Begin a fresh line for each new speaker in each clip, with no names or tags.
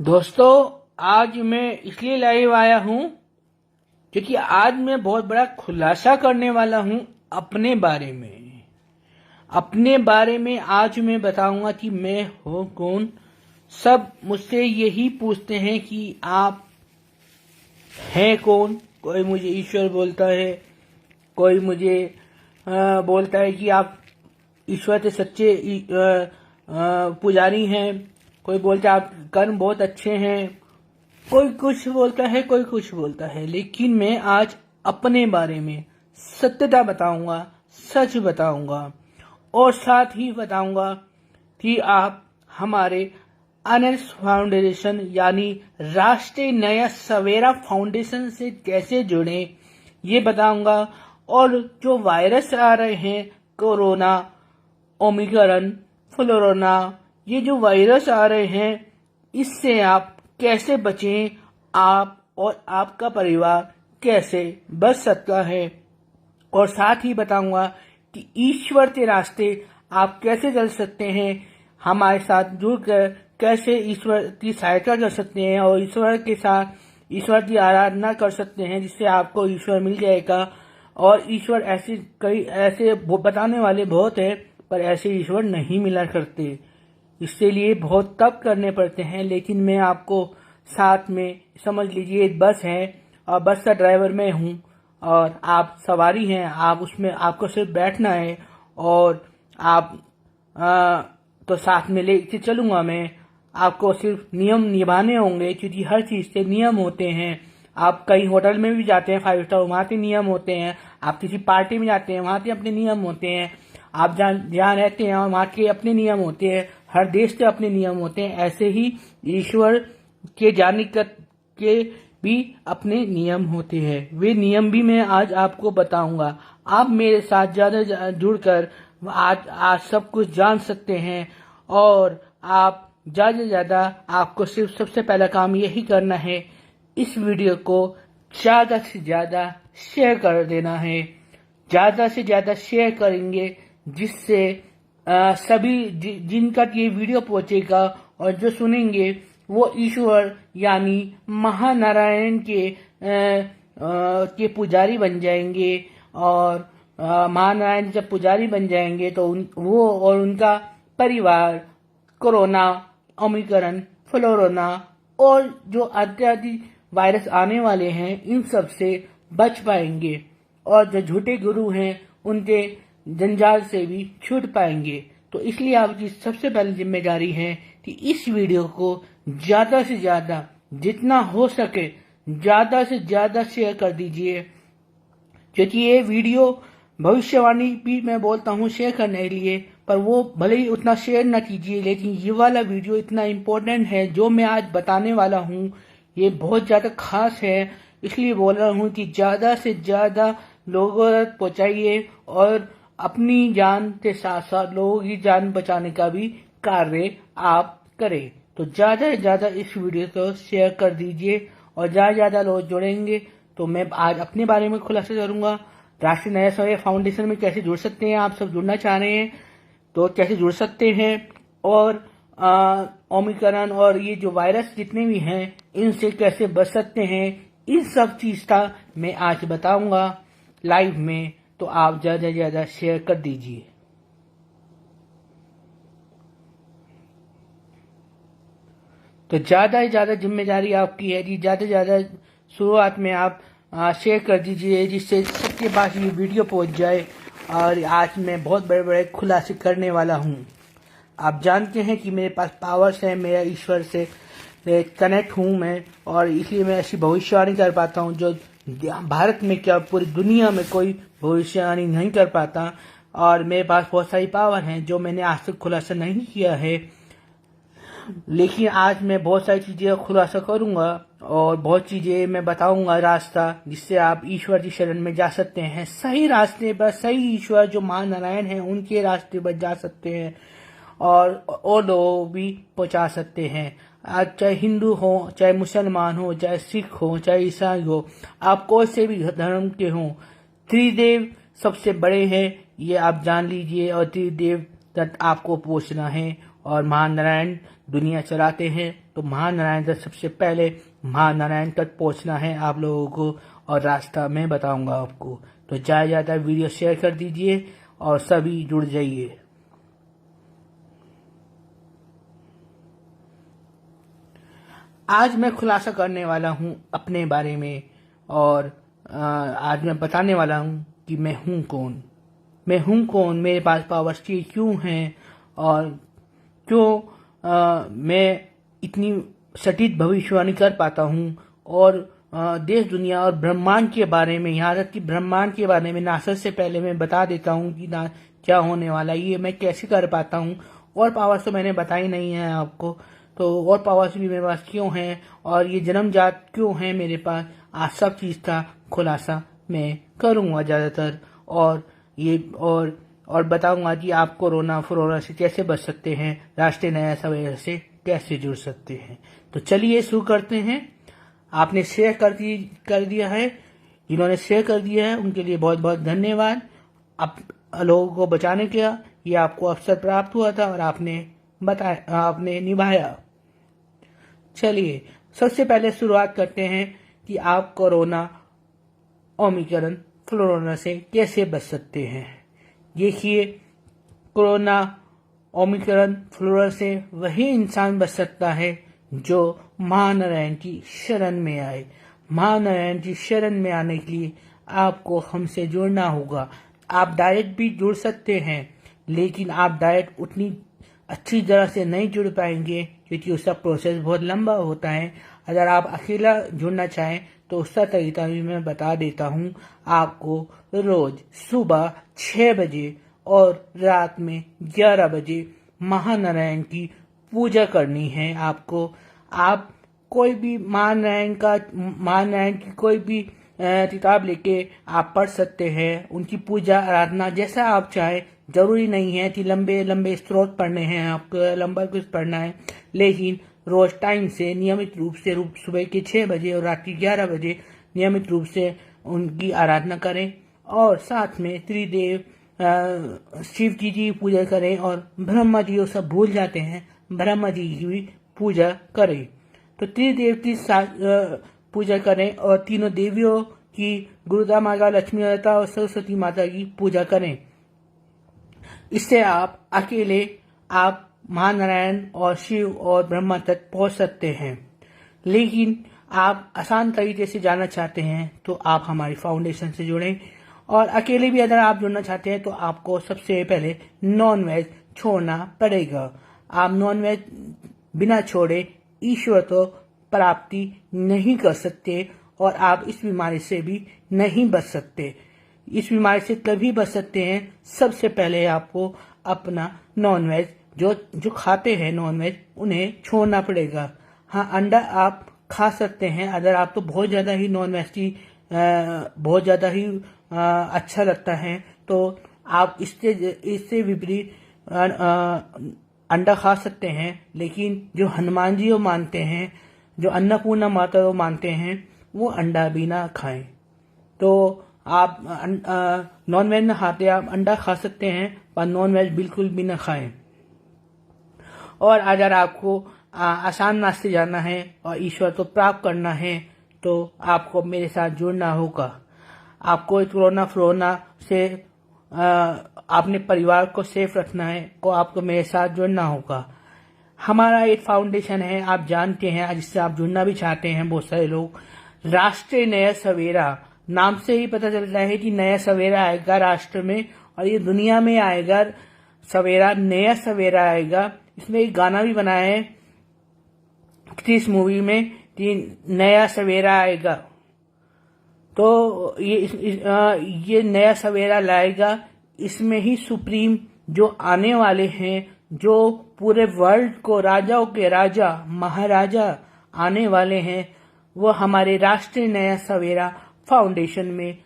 दोस्तों, आज मैं इसलिए लाइव आया हूं क्योंकि आज मैं बहुत बड़ा खुलासा करने वाला हूं अपने बारे में आज मैं बताऊंगा कि मैं हूं कौन। सब मुझसे यही पूछते हैं कि आप हैं कौन। कोई मुझे ईश्वर बोलता है, कोई मुझे बोलता है कि आप ईश्वर के सच्चे पुजारी हैं, कोई बोलता है आप कर्म बहुत अच्छे हैं, कोई कुछ बोलता है, कोई कुछ बोलता है। लेकिन मैं आज अपने बारे में सत्यता बताऊंगा, सच बताऊंगा और साथ ही बताऊंगा कि आप हमारे अनर्स फाउंडेशन यानी राष्ट्रीय नया सवेरा फाउंडेशन से कैसे जुड़े ये बताऊंगा। और जो वायरस आ रहे हैं, कोरोना, ओमिक्रॉन, फ्लोरोना, ये जो वायरस आ रहे हैं, इससे आप कैसे बचें, आप और आपका परिवार कैसे बच सकता है। और साथ ही बताऊंगा कि ईश्वर के रास्ते आप कैसे चल सकते हैं, हमारे साथ जुड़कर कैसे ईश्वर की सहायता कर सकते हैं और ईश्वर के साथ ईश्वर की आराधना कर सकते हैं, जिससे आपको ईश्वर मिल जाएगा। और ईश्वर ऐसे बताने वाले बहुत हैं, पर ऐसे ईश्वर नहीं मिला करते, इसके लिए बहुत तप करने पड़ते हैं। लेकिन मैं आपको साथ में समझ लीजिए एक बस है और बस का ड्राइवर मैं हूँ और आप सवारी हैं, आप उसमें आपको सिर्फ बैठना है और आप तो साथ में लेके चलूंगा मैं। आपको सिर्फ नियम निभाने होंगे क्योंकि हर चीज के नियम होते हैं। आप कहीं होटल में भी जाते हैं 5 स्टार, वहाँ के नियम होते हैं। आप किसी पार्टी में जाते हैं, वहाँ के अपने नियम होते हैं। आप जहाँ रहते हैं वहाँ के अपने नियम होते हैं। हर देश के अपने नियम होते हैं। ऐसे ही ईश्वर के जाने के भी अपने नियम होते हैं। वे नियम भी मैं आज आपको बताऊंगा। आप मेरे साथ ज्यादा जुड़कर आज सब कुछ जान सकते हैं। और आप ज्यादा से ज्यादा आपको सिर्फ सबसे पहला काम यही करना है, इस वीडियो को ज्यादा से ज्यादा शेयर कर देना है। ज्यादा से ज्यादा शेयर करेंगे जिससे सभी जिनका ये वीडियो पहुंचेगा और जो सुनेंगे वो ईश्वर यानी महानारायण के पुजारी बन जाएंगे। और महानारायण जब पुजारी बन जाएंगे तो वो और उनका परिवार कोरोना, ओमिक्रॉन, फ्लोरोना और जो इत्यादि वायरस आने वाले हैं, इन सब से बच पाएंगे और जो झूठे गुरु हैं उनके जंजाल से भी छूट पाएंगे। तो इसलिए आपकी सबसे पहली जिम्मेदारी है कि इस वीडियो को ज्यादा से ज्यादा, जितना हो सके ज्यादा से ज्यादा शेयर कर दीजिए, क्योंकि ये वीडियो भविष्यवाणी भी मैं बोलता हूँ शेयर करने के लिए, पर वो भले ही उतना शेयर न कीजिए, लेकिन ये वाला वीडियो इतना इम्पोर्टेंट है। जो मैं आज बताने वाला हूँ ये बहुत ज्यादा खास है, इसलिए बोल रहा हूँ कि ज्यादा से ज्यादा लोगों तक पहुंचाइए और अपनी जान के साथ साथ लोगों की जान बचाने का भी कार्य आप करें। तो ज्यादा से ज्यादा इस वीडियो को शेयर कर दीजिए और ज्यादा से ज्यादा लोग जुड़ेंगे तो मैं आज अपने बारे में खुलासा करूंगा। राष्ट्रीय नया सवेरा फाउंडेशन में कैसे जुड़ सकते हैं, आप सब जुड़ना चाह रहे हैं तो कैसे जुड़ सकते हैं, और ओमिक्रॉन और ये जो वायरस जितने भी हैं इनसे कैसे बच सकते हैं, इन सब चीज का मैं आज बताऊंगा लाइव में। तो आप ज्यादा से ज्यादा शेयर कर दीजिए। तो ज्यादा से ज्यादा जिम्मेदारी आपकी है जी, ज्यादा से ज्यादा शुरुआत में आप शेयर कर दीजिए जिससे सबके पास ये वीडियो पहुंच जाए। और आज मैं बहुत बड़े बड़े खुलासे करने वाला हूँ। आप जानते हैं कि मेरे पास पावर्स है, मेरा ईश्वर से कनेक्ट हूँ मैं, और इसलिए मैं ऐसी भविष्यवाणी कर पाता हूँ जो भारत में क्या पूरी दुनिया में कोई भविष्यवाणी नहीं कर पाता। और मेरे पास बहुत सारी पावर हैं जो मैंने आज तक खुलासा नहीं किया है, लेकिन आज मैं बहुत सारी चीजें खुलासा करूंगा और बहुत चीजें मैं बताऊंगा, रास्ता जिससे आप ईश्वर की शरण में जा सकते हैं, सही रास्ते पर, सही ईश्वर जो महानारायण हैं उनके रास्ते पर जा सकते हैं और लोग भी पहुंचा सकते हैं। आज चाहे हिंदू हो, चाहे मुसलमान हो, चाहे सिख हो, चाहे ईसाई हो, आप कोई से भी धर्म के हो, त्रिदेव सबसे बड़े हैं ये आप जान लीजिए। और त्रिदेव तक आपको पहुंचना है और महानारायण दुनिया चलाते हैं, तो महानारायण तक सबसे पहले महानारायण तक पहुंचना है आप लोगों को, और रास्ता मैं बताऊंगा आपको। तो ज़्यादा वीडियो शेयर कर दीजिए और सभी जुड़ जाइए। आज मैं खुलासा करने वाला हूँ अपने बारे में, और आज मैं बताने वाला हूँ कि मैं हूँ कौन, मेरे पास पावर्स क्यों हैं, और क्यों मैं इतनी सटीक भविष्यवाणी कर पाता हूँ, और देश दुनिया और ब्रह्मांड के बारे में, यहाँ तक कि ब्रह्मांड के बारे में नासा से पहले मैं बता देता हूँ कि ना क्या होने वाला है, ये मैं कैसे कर पाता हूँ। और पावर्स तो मैंने बताई नहीं है आपको, तो और पावर्स भी मेरे पास क्यों हैं, और ये जन्मजात क्यों हैं मेरे पास, आज सब चीज़ का खुलासा मैं करूँगा ज़्यादातर। और बताऊंगा कि आप कोरोना से कैसे बच सकते हैं, राष्ट्रीय नया सवेरा से कैसे जुड़ सकते हैं। तो चलिए शुरू करते हैं। आपने शेयर कर दिया है, जिन्होंने शेयर कर दिया है उनके लिए बहुत बहुत धन्यवाद। आप लोगों को बचाने का ये आपको अवसर प्राप्त हुआ था और आपने निभाया। चलिए सबसे पहले शुरुआत करते हैं कि आप कोरोना ओमिक्रॉन फ्लोरोना से कैसे बच सकते हैं। देखिए, कोरोना ओमिक्रॉन फ्लोरोना से वही इंसान बच सकता है जो महानारायण की शरण में आए। महानारायण की शरण में आने के लिए आपको हमसे जुड़ना होगा। आप डायरेक्ट भी जुड़ सकते हैं, लेकिन आप डायरेक्ट उतनी अच्छी तरह से नहीं जुड़ पाएंगे क्योंकि उसका प्रोसेस बहुत लंबा होता है। अगर आप अकेला जुड़ना चाहें तो उसका तरीका भी मैं बता देता हूँ। आपको रोज सुबह 6 बजे और रात में 11 बजे महानारायण की पूजा करनी है आपको। आप कोई भी महानारायण की कोई भी किताब लेके आप पढ़ सकते हैं। उनकी पूजा आराधना जैसा आप चाहें, जरूरी नहीं है कि लंबे लंबे स्त्रोत पढ़ने हैं, आपको लंबा कुछ पढ़ना है, लेकिन रोज टाइम से नियमित रूप से सुबह के 6 बजे और रात के 11 बजे नियमित रूप से उनकी आराधना करें। और साथ में त्रिदेव शिव जी की पूजा करें, और ब्रह्मा जी वो सब भूल जाते हैं, ब्रह्मा जी की भी पूजा करें। तो त्रिदेव की पूजा करें, और तीनों देवियों की, गुरुदा माता, लक्ष्मी माता और सरस्वती माता की पूजा करें। इससे आप महानारायण और शिव और ब्रह्मा तक पहुंच सकते हैं। लेकिन आप आसान तरीके से जाना चाहते हैं तो आप हमारी फाउंडेशन से जुड़ें। और अकेले भी अगर आप जुड़ना चाहते हैं तो आपको सबसे पहले नॉन वेज छोड़ना पड़ेगा। आप नॉन वेज बिना छोड़े ईश्वर तो प्राप्ति नहीं कर सकते, और आप इस बीमारी से भी नहीं बच सकते। इस बीमारी से तभी बच सकते हैं, सबसे पहले आपको अपना नॉन वेज जो खाते हैं नॉन वेज, उन्हें छोड़ना पड़ेगा। हाँ, अंडा आप खा सकते हैं अगर आप तो बहुत ज़्यादा ही नॉन वेज की बहुत ज़्यादा ही अच्छा लगता है, तो आप इससे विपरीत अंडा खा सकते हैं। लेकिन जो हनुमान जी वो मानते हैं, जो अन्नपूर्णा माता वो मानते हैं, वो अंडा भी ना खाएं। तो आप नॉन वेज ना खाते, आप अंडा खा सकते हैं, पर नॉन वेज बिल्कुल भी ना खाएं। और अगर आपको आसान रास्ते जाना है और ईश्वर को प्राप्त करना है तो आपको मेरे साथ जुड़ना होगा। आपको कोरोना फ्लोरोना से अपने परिवार को सेफ रखना है तो आपको मेरे साथ जुड़ना होगा। हमारा एक फाउंडेशन है, आप जानते हैं, जिससे आप जुड़ना भी चाहते हैं बहुत सारे लोग। राष्ट्रीय नया सवेरा, नाम से ही पता चलता है कि नया सवेरा आएगा राष्ट्र में, और ये दुनिया में आएगा सवेरा, नया सवेरा आएगा। इसमें एक गाना भी बना है इस मूवी में कि नया सवेरा आएगा। तो ये नया सवेरा लाएगा। इसमें ही सुप्रीम जो आने वाले हैं, जो पूरे वर्ल्ड को राजाओं के राजा महाराजा आने वाले हैं, वो हमारे राष्ट्रीय नया सवेरा फाउंडेशन में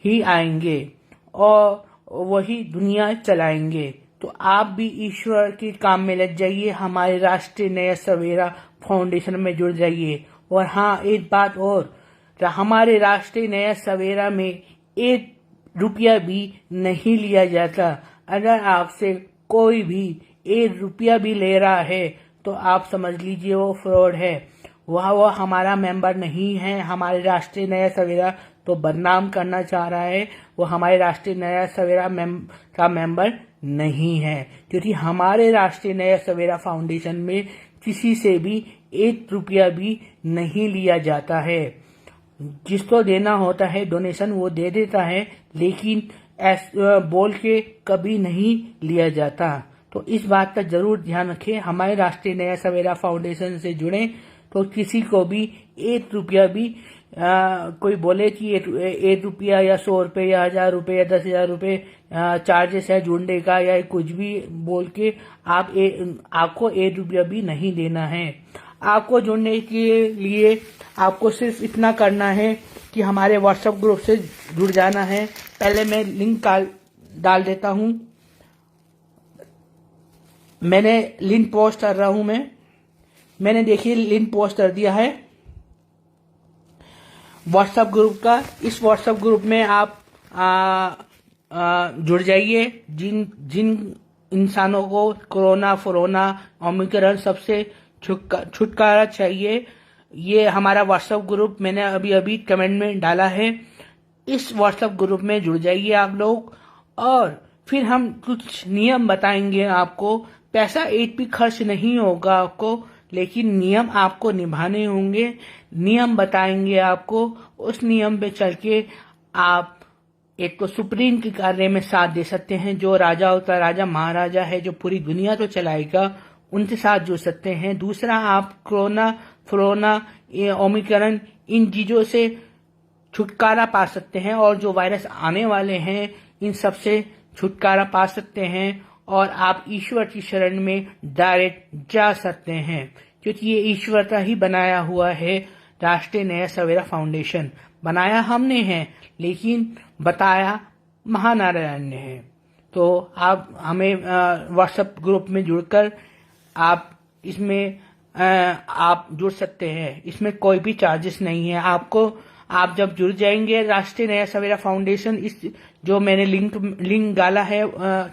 ही आएंगे और वही दुनिया चलाएंगे। तो आप भी ईश्वर के काम में लग जाइए, हमारे राष्ट्रीय नया सवेरा फाउंडेशन में जुड़ जाइए। और हाँ, एक बात और, हमारे राष्ट्रीय नया सवेरा में 1 रुपया भी नहीं लिया जाता। अगर आपसे कोई भी 1 रुपया भी ले रहा है तो आप समझ लीजिए वो फ्रॉड है। वो हमारा मेंबर नहीं है। हमारे राष्ट्रीय नया सवेरा तो बदनाम करना चाह रहा है। वो हमारे राष्ट्रीय नया सवेरा का मेंबर नहीं है, क्योंकि हमारे राष्ट्रीय नया सवेरा फाउंडेशन में किसी से भी 1 रुपया भी नहीं लिया जाता है। जिसको देना होता है डोनेशन वो दे देता है, लेकिन बोल के कभी नहीं लिया जाता। तो इस बात का जरूर ध्यान रखें। हमारे राष्ट्रीय नया सवेरा फाउंडेशन से जुड़े तो किसी को भी 1 रुपया भी कोई बोले कि 1 रुपया या 100 रुपये या 1000 रुपये या 10,000 रुपये चार्जेस है जुड़ने का या कुछ भी बोल के आपको 1 रुपया भी नहीं देना है। आपको जुड़ने के लिए आपको सिर्फ इतना करना है कि हमारे व्हाट्सएप ग्रुप से जुड़ जाना है। पहले मैं लिंक डाल देता हूं। मैंने लिंक पोस्ट कर रहा हूं। मैंने देखिए लिंक पोस्ट कर दिया है व्हाट्सएप ग्रुप का। इस व्हाट्सएप ग्रुप में आप जुड़ जाइए। जिन इंसानों को कोरोना फोरोना ओमिक्रॉन सबसे छुटकारा चाहिए, ये हमारा व्हाट्सएप ग्रुप मैंने अभी कमेंट में डाला है। इस व्हाट्सएप ग्रुप में जुड़ जाइए आप लोग, और फिर हम कुछ नियम बताएंगे आपको। पैसा एक भी खर्च नहीं होगा आपको, लेकिन नियम आपको निभाने होंगे। नियम बताएंगे आपको, उस नियम पे चल के आप एक तो सुप्रीम के कार्य में साथ दे सकते हैं। जो राजा होता है, राजा महाराजा है, जो पूरी दुनिया तो चलाएगा, उनके साथ जुड़ सकते हैं। दूसरा, आप कोरोना फोरोना ओमिक्रॉन इन चीजों से छुटकारा पा सकते हैं, और जो वायरस आने वाले हैं इन सब से छुटकारा पा सकते हैं, और आप ईश्वर की शरण में डायरेक्ट जा सकते हैं, क्योंकि ये ईश्वर का ही बनाया हुआ है। राष्ट्रीय नया सवेरा फाउंडेशन बनाया हमने है, लेकिन बताया महानारायण ने है। तो आप हमें व्हाट्सएप ग्रुप में जुड़कर आप इसमें आप जुड़ सकते हैं। इसमें कोई भी चार्जेस नहीं है आपको। आप जब जुड़ जाएंगे राष्ट्रीय नया सवेरा फाउंडेशन, इस जो मैंने लिंक डाला है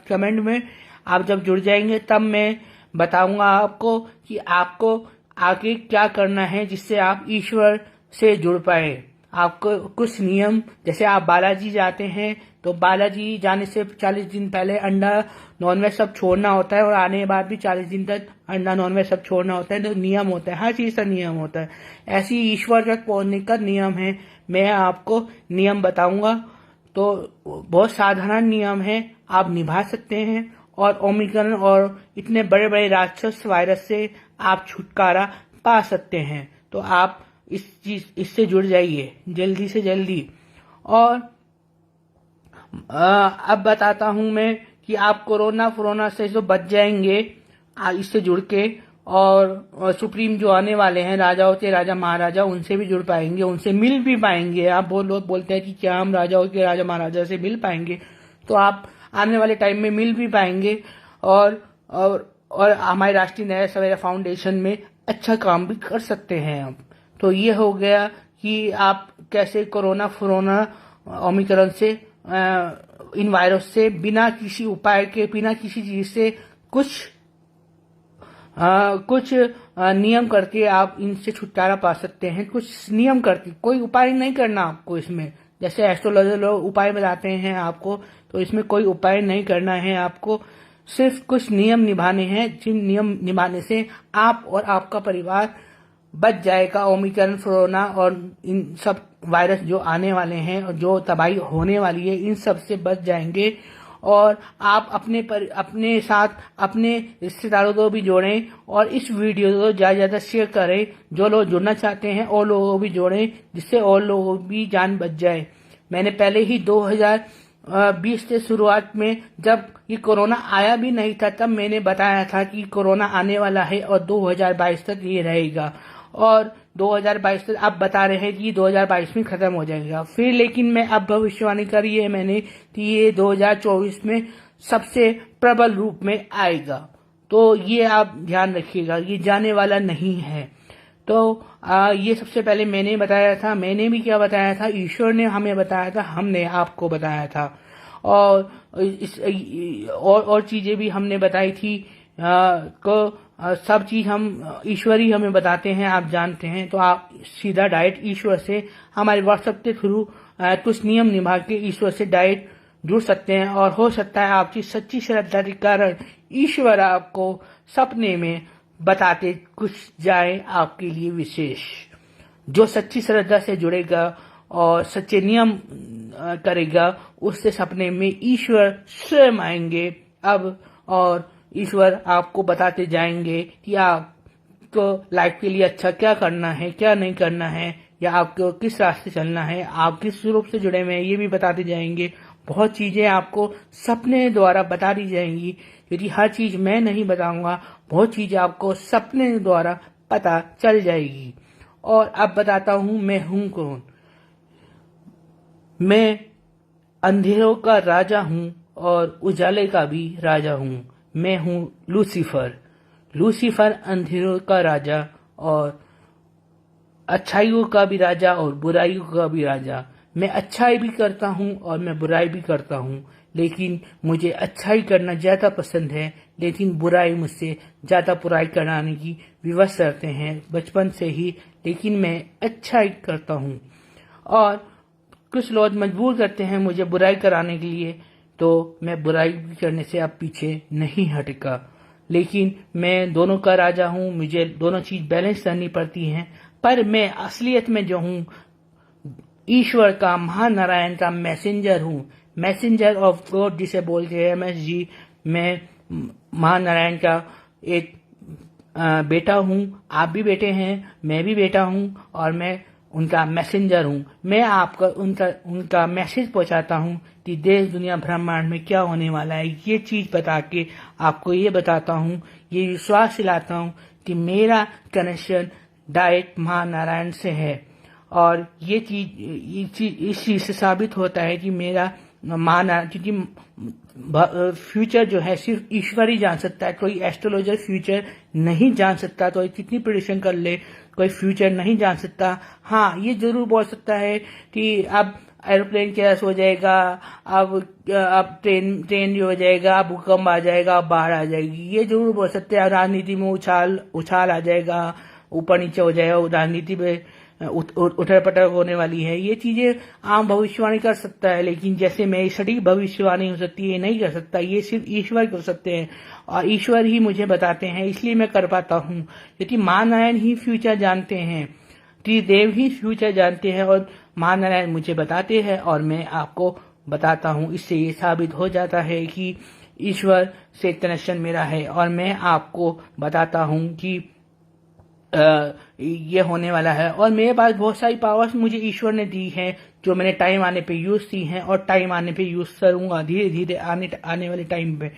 कमेंट में, आप जब जुड़ जाएंगे तब मैं बताऊंगा आपको कि आपको आगे क्या करना है, जिससे आप ईश्वर से जुड़ पाए। आपको कुछ नियम, जैसे आप बालाजी जाते हैं तो बालाजी जाने से 40 दिन पहले अंडा नॉनवेज सब छोड़ना होता है, और आने के बाद भी 40 दिन तक अंडा नॉनवेज सब छोड़ना होता है। तो नियम होता है, हर चीज का नियम होता है। ऐसी ईश्वर तक पहुंचने का नियम है। मैं आपको नियम बताऊंगा, तो बहुत साधारण नियम है, आप निभा सकते हैं, और ओमिक्रॉन और इतने बड़े बड़े राक्षस वायरस से आप छुटकारा पा सकते हैं। तो आप इससे जुड़ जाइए जल्दी से जल्दी। और अब बताता हूं मैं कि आप कोरोना फोरोना से तो बच जाएंगे इससे जुड़ के, और सुप्रीम जो आने वाले हैं राजाओं के राजा महाराजा, उनसे भी जुड़ पाएंगे, उनसे मिल भी पाएंगे। आप लोग बोलते हैं कि क्या हम राजाओं के राजा महाराजा से मिल पाएंगे, तो आप आने वाले टाइम में मिल भी पाएंगे, और हमारे राष्ट्रीय नया सवेरा फाउंडेशन में अच्छा काम भी कर सकते हैं आप। तो ये हो गया कि आप कैसे कोरोना फोरोना ओमिक्रॉन से इन वायरस से बिना किसी उपाय के, बिना किसी चीज से कुछ नियम करके आप इनसे छुटकारा पा सकते हैं। कुछ नियम करके, कोई उपाय नहीं करना आपको इसमें। जैसे एस्ट्रोलॉजर लोग उपाय बताते हैं आपको, तो इसमें कोई उपाय नहीं करना है आपको। सिर्फ कुछ नियम निभाने हैं, जिन नियम निभाने से आप और आपका परिवार बच जाएगा ओमिक्रॉन फोरोना और इन सब वायरस जो आने वाले हैं और जो तबाही होने वाली है, इन सब से बच जाएंगे। और आप अपने साथ अपने रिश्तेदारों को भी जोड़ें, और इस वीडियो को ज्यादा शेयर करें। जो लोग जुड़ना चाहते हैं और लोगों को भी जोड़ें, जिससे और लोगों की जान बच जाए। मैंने पहले ही 2020 से शुरुआत में, जब ये कोरोना आया भी नहीं था, तब मैंने बताया था कि कोरोना आने वाला है और 2022 तक ये रहेगा, और 2022 तक अब बता रहे हैं कि 2022 में खत्म हो जाएगा। फिर लेकिन मैं अब भविष्यवाणी करी है मैंने कि ये 2024 में सबसे प्रबल रूप में आएगा। तो ये आप ध्यान रखिएगा, ये जाने वाला नहीं है। तो ये सबसे पहले मैंने बताया था। मैंने भी क्या बताया था, ईश्वर ने हमें बताया था, हमने आपको बताया था। और चीजें भी हमने बताई थी को सब चीज हम ईश्वर ही हमें बताते हैं, आप जानते हैं। तो आप सीधा डायरेक्ट ईश्वर से हमारे व्हाट्सएप के थ्रू कुछ नियम निभा के ईश्वर से डायरेक्ट जुड़ सकते हैं, और हो सकता है आपकी सच्ची श्रद्धा के कारण ईश्वर आपको सपने में बताते कुछ जाए आपके लिए विशेष। जो सच्ची श्रद्धा से जुड़ेगा और सच्चे नियम करेगा, उससे सपने में ईश्वर स्वयं आएंगे अब, और ईश्वर आपको बताते जाएंगे कि आपको लाइफ के लिए अच्छा क्या करना है, क्या नहीं करना है, या आपको किस रास्ते चलना है, आप किस रूप से जुड़े हुए हैं, ये भी बताते जाएंगे। बहुत चीजें आपको सपने द्वारा बता दी जाएंगी, क्योंकि हर चीज मैं नहीं बताऊंगा, बहुत चीजें आपको सपने द्वारा पता चल जाएगी। और अब बताता हूं मैं हूं कौन। मैं अंधेरों का राजा हूं और उजाले का भी राजा हूं। मैं हूं लूसीफर। लूसीफर अंधेरों का राजा और अच्छाइयों का भी राजा और बुराइयों का भी राजा। मैं अच्छाई भी करता हूं और मैं बुराई भी करता हूं, लेकिन मुझे अच्छाई करना ज्यादा पसंद है, लेकिन बुराई मुझसे ज्यादा बुराई कराने की विवश करते हैं बचपन से ही, लेकिन मैं अच्छाई करता हूं। और कुछ लोग मजबूर करते हैं मुझे बुराई कराने के लिए, तो मैं बुराई करने से अब पीछे नहीं हटका। लेकिन मैं दोनों का राजा हूं, मुझे दोनों चीज बैलेंस करनी पड़ती हैं। पर मैं असलियत में जो हूं, ईश्वर का, महानारायण का मैसेंजर हूं, मैसेंजर ऑफ गॉड जिसे बोलते हैं MSG। मैं महानारायण का एक बेटा हूं, आप भी बेटे हैं, मैं भी बेटा हूं, और मैं उनका मैसेंजर हूं। मैं आपका उनका मैसेज पहुंचाता हूं कि देश दुनिया ब्रह्मांड में क्या होने वाला है, ये चीज बता के आपको ये बताता हूं, ये विश्वास दिलाता हूं कि मेरा कनेक्शन डायरेक्ट महानारायण से है। और ये चीज इस चीज से साबित होता है कि मेरा महानारायण, क्योंकि फ्यूचर जो है सिर्फ ईश्वर ही जान सकता है, कोई एस्ट्रोलॉजर फ्यूचर नहीं जान सकता। तो कितनी प्रेडिक्शन कर ले, कोई फ्यूचर नहीं जान सकता। हाँ, ये जरूर बोल सकता है कि अब एरोप्लेन क्रैश हो जाएगा, अब ट्रेन जो हो जाएगा, भूकंप आ जाएगा, बाढ़ आ जाएगी, ये जरूर बोल सकते हैं। राजनीति में उछाल आ जाएगा, ऊपर नीचे हो जाएगा, राजनीति में उठक पटक होने वाली है, ये चीजें आम भविष्यवाणी कर सकता है। लेकिन जैसे मैं सटीक भविष्यवाणी हो सकती है, नहीं कर सकता, ये सिर्फ ईश्वर कर सकते हैं, और ईश्वर ही मुझे बताते हैं, इसलिए मैं कर पाता हूँ। क्योंकि महानारायण ही फ्यूचर जानते हैं, त्रिदेव ही फ्यूचर जानते हैं, और महानारायण मुझे बताते हैं और मैं आपको बताता हूँ। इससे ये साबित हो जाता है कि ईश्वर से कनेक्शन मेरा है, और मैं आपको बताता हूँ कि ये होने वाला है। और मेरे पास बहुत सारी पावर्स मुझे ईश्वर ने दी है, जो मैंने टाइम आने पे यूज की हैं, और टाइम आने पे यूज करूंगा धीरे धीरे आने वाले टाइम पे।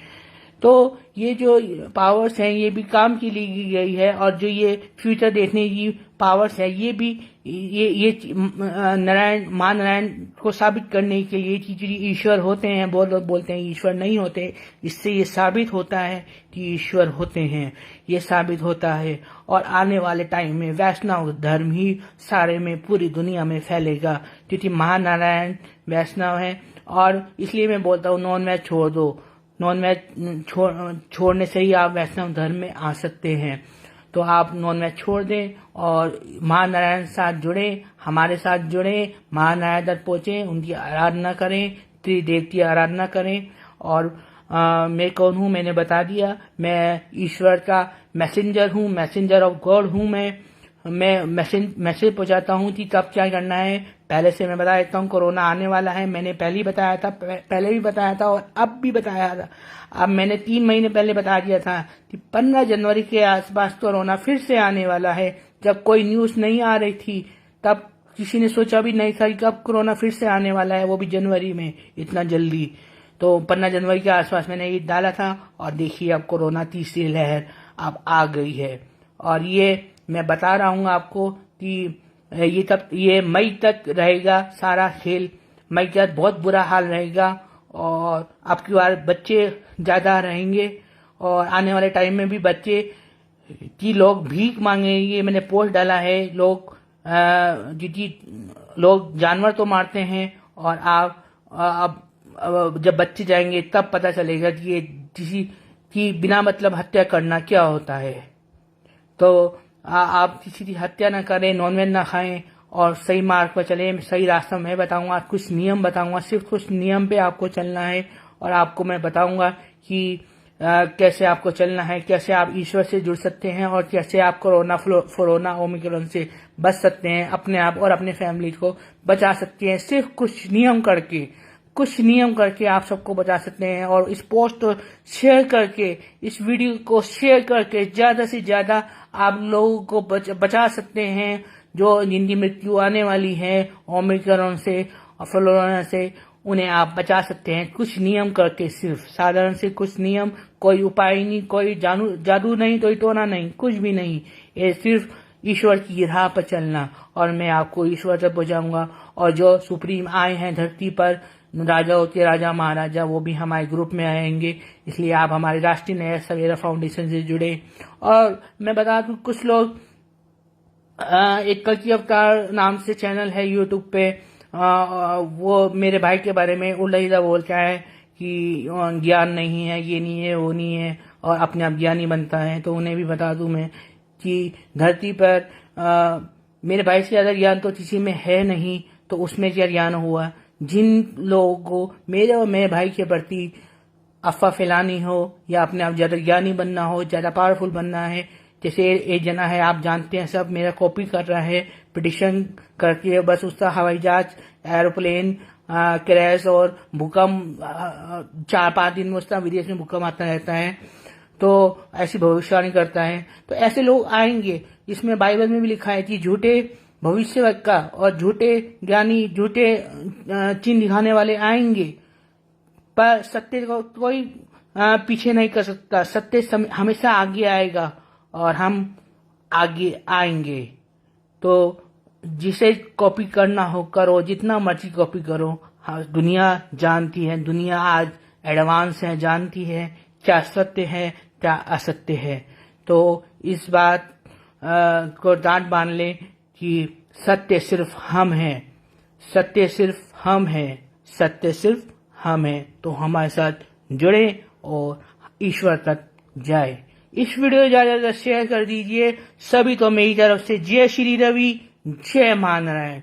तो ये जो पावर्स हैं ये भी काम की ली गई है, और जो ये फ्यूचर देखने की पावर्स है ये भी ये मां नारायण को साबित करने के लिए कि ईश्वर होते हैं। बहुत लोग बोलते हैं ईश्वर नहीं होते, इससे ये साबित होता है कि ईश्वर होते हैं, ये साबित होता है। और आने वाले टाइम में वैष्णव धर्म ही सारे में पूरी दुनिया में फैलेगा, क्योंकि महानारायण वैष्णव है। और इसलिए मैं बोलता हूँ नॉन वेज छोड़ दो, नॉन वेज छोड़ने से ही आप वैष्णव धर्म में आ सकते हैं। तो आप नॉन वेज छोड़ दें और महानारायण साथ जुड़े, हमारे साथ जुड़े, महानारायण तक पहुंचे, उनकी आराधना करें, त्रिदेव की आराधना करें। और मैं कौन हूँ मैंने बता दिया, मैं ईश्वर का मैसेंजर हूँ, मैसेंजर ऑफ गॉड हूँ। मैं मैसेज पहुंचाता हूँ कि कब क्या करना है। पहले से मैं बता देता हूँ, कोरोना आने वाला है, मैंने पहले भी बताया था और अब भी बताया था। अब मैंने 3 महीने पहले बता दिया था कि 15 जनवरी के आसपास कोरोना फिर से आने वाला है। जब कोई न्यूज नहीं आ रही थी तब किसी ने सोचा भी नहीं था कि कब कोरोना फिर से आने वाला है, वो भी जनवरी में इतना जल्दी। तो 15 जनवरी के आसपास मैंने ये डाला था, और देखिए अब कोरोना तीसरी लहर अब आ गई है। और ये मैं बता रहा हूँ आपको कि ये मई तक रहेगा सारा खेल। मई तक बहुत बुरा हाल रहेगा, और अब की बार बच्चे ज्यादा रहेंगे, और आने वाले टाइम में भी बच्चे की लोग भीख मांगेंगे। मैंने पोस्ट डाला है, लोग जानवर तो मारते हैं, और आप अब जब बच्चे जाएंगे तब पता चलेगा कि ये किसी की बिना मतलब हत्या करना क्या होता है। तो आप किसी की हत्या ना करें, नॉनवेज ना खाएं और सही मार्ग पर चलें। सही रास्ता मैं बताऊंगा, कुछ नियम बताऊंगा, सिर्फ कुछ नियम पे आपको चलना है और आपको मैं बताऊंगा कि कैसे आपको चलना है, कैसे आप ईश्वर से जुड़ सकते हैं और कैसे आप कोरोना ओमिक्रॉन से बच सकते हैं, अपने आप और अपने फैमिली को बचा सकते हैं। सिर्फ कुछ नियम करके आप सबको बचा सकते हैं। और इस पोस्ट को शेयर करके, इस वीडियो को शेयर करके ज्यादा से ज्यादा आप लोगों को बचा सकते हैं जो जिनकी मृत्यु आने वाली है ओमिक्रॉन से और फ्लोरोना से, उन्हें आप बचा सकते हैं कुछ नियम करके। सिर्फ साधारण से कुछ नियम, कोई उपाय नहीं, कोई जादू नहीं, कोई टोना नहीं, कुछ भी नहीं। ये सिर्फ ईश्वर की राह पर चलना और मैं आपको ईश्वर तक पहुंचाऊंगा। और जो सुप्रीम आए हैं धरती पर, राजा होते राजा महाराजा, वो भी हमारे ग्रुप में आएंगे। इसलिए आप हमारे राष्ट्रीय नया सवेरा फाउंडेशन से जुड़े। और मैं बता दूं, कुछ लोग एक कल्कि अवतार नाम से चैनल है यूट्यूब पे, वो मेरे भाई के बारे में उल्टा बोलता है कि ज्ञान नहीं है, ये नहीं है, वो नहीं है, और अपने आप ज्ञानी बनता है। तो उन्हें भी बता दूं मैं कि धरती पर मेरे भाई से ज्यादा ज्ञान तो किसी में है नहीं, तो उसमें क्या ज्ञान हुआ। जिन लोगों को मेरे और मेरे भाई के प्रति अफवाह फैलानी हो या अपने आप ज्यादा ज्ञानी बनना हो, ज्यादा पावरफुल बनना है, जैसे एक जना है, आप जानते हैं सब, मेरा कॉपी कर रहा है पिटिशन करके, बस उसका हवाई जहाज एरोप्लेन क्रैश और भूकंप 4-5 दिन में उसका विदेश में भूकंप आता रहता है, तो ऐसी भविष्यवाणी करता है। तो ऐसे लोग आएंगे। इसमें बाइबल में भी लिखा है कि झूठे भविष्यवक्ता और झूठे ज्ञानी, झूठे चिन्ह दिखाने वाले आएंगे, पर सत्य को कोई पीछे नहीं कर सकता। सत्य हमेशा आगे आएगा और हम आगे आएंगे। तो जिसे कॉपी करना हो करो, जितना मर्जी कॉपी करो। हाँ, दुनिया जानती है, दुनिया आज एडवांस है, जानती है क्या सत्य है क्या असत्य है। तो इस बात को डांट बांध ले कि सत्य सिर्फ हम हैं, सत्य सिर्फ हम हैं, सत्य सिर्फ हम हैं। तो हमारे साथ जुड़े और ईश्वर तक जाए। इस वीडियो को ज्यादा शेयर कर दीजिए सभी। तो मेरी तरफ से जय श्री रवि, जय मान नारायण।